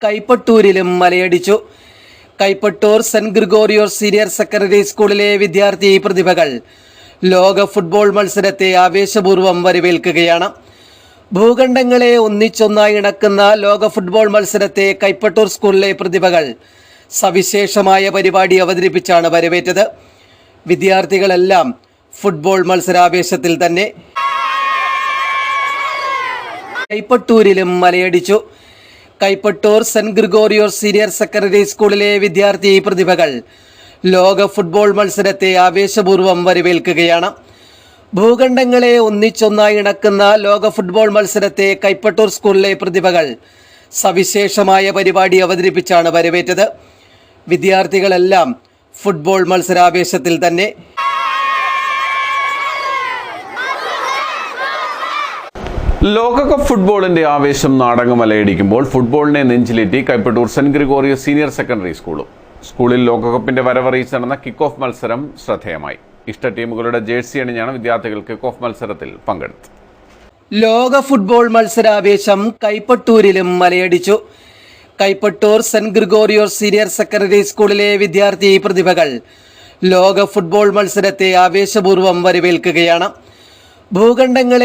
കൈപ്പട്ടൂരിലും മലയടിച്ചു. Kaipattoor saint Gregorios senior secondary സ്കൂളിലെ വിദ്യാർത്ഥി പ്രതിഭകൾ ലോക ഫുട്ബോൾ മത്സരത്തെ ആവേശപൂർവ്വം വരവേൽക്കുകയാണ്. ഭൂഖണ്ഡങ്ങളെ ഒന്നിച്ചൊന്നായി ഇണക്കുന്ന ലോക ഫുട്ബോൾ മത്സരത്തെ കൈപ്പട്ടൂർ സ്കൂളിലെ പ്രതിഭകൾ സവിശേഷമായ പരിപാടി അവതരിപ്പിച്ചാണ് വരവേറ്റത്. വിദ്യാർത്ഥികളെല്ലാം ഫുട്ബോൾ മത്സരാവേശത്തിൽ തന്നെ. കൈപ്പട്ടൂരിലും മലയടിച്ചു. Kaipattoor saint Gregorios senior secondary സ്കൂളിലെ വിദ്യാർത്ഥി പ്രതിഭകൾ ലോക ഫുട്ബോൾ മത്സരത്തെ ആവേശപൂർവ്വം വരവേൽക്കുകയാണ്. ഭൂഖണ്ഡങ്ങളെ ഒന്നിച്ചൊന്നായി ഇണക്കുന്ന ലോക ഫുട്ബോൾ മത്സരത്തെ കൈപ്പട്ടൂർ സ്കൂളിലെ പ്രതിഭകൾ സവിശേഷമായ പരിപാടി അവതരിപ്പിച്ചാണ് വരവേറ്റത്. വിദ്യാർത്ഥികളെല്ലാം ഫുട്ബോൾ മത്സരാവേശത്തിൽ തന്നെ. ലോകകപ്പ് ഫുട്ബോളിന്റെ ആവേശം നാടകമലയടിക്കുമ്പോൾ ഫുട്ബോളിനെ നെഞ്ചിലേറ്റി Kaipattoor Saint Gregorios senior secondary സ്കൂളിൽ ലോകകപ്പിന്റെ വരവറിയിച്ച് നടന്ന കിക്ക് ഓഫ് മത്സരം ശ്രദ്ധേയമായി. ഇഷ്ട ടീമുകളുടെ ജേഴ്സി അണിഞ്ഞാണ് വിദ്യാർത്ഥികൾ കിക്ക് ഓഫ് മത്സരത്തിൽ പങ്കെടുത്തത്. ലോക ഫുട്ബോൾ മത്സരാവേശം കൈപ്പട്ടൂരിലും മലയടിച്ചു. Kaipattoor saint Gregorios senior secondary സ്കൂളിലെ വിദ്യാർത്ഥി പ്രതിഭകൾ ലോക ഫുട്ബോൾ മത്സരത്തെ ആവേശപൂർവ്വം വരവേൽക്കുകയാണ്. ഭൂഖണ്ഡങ്ങളെ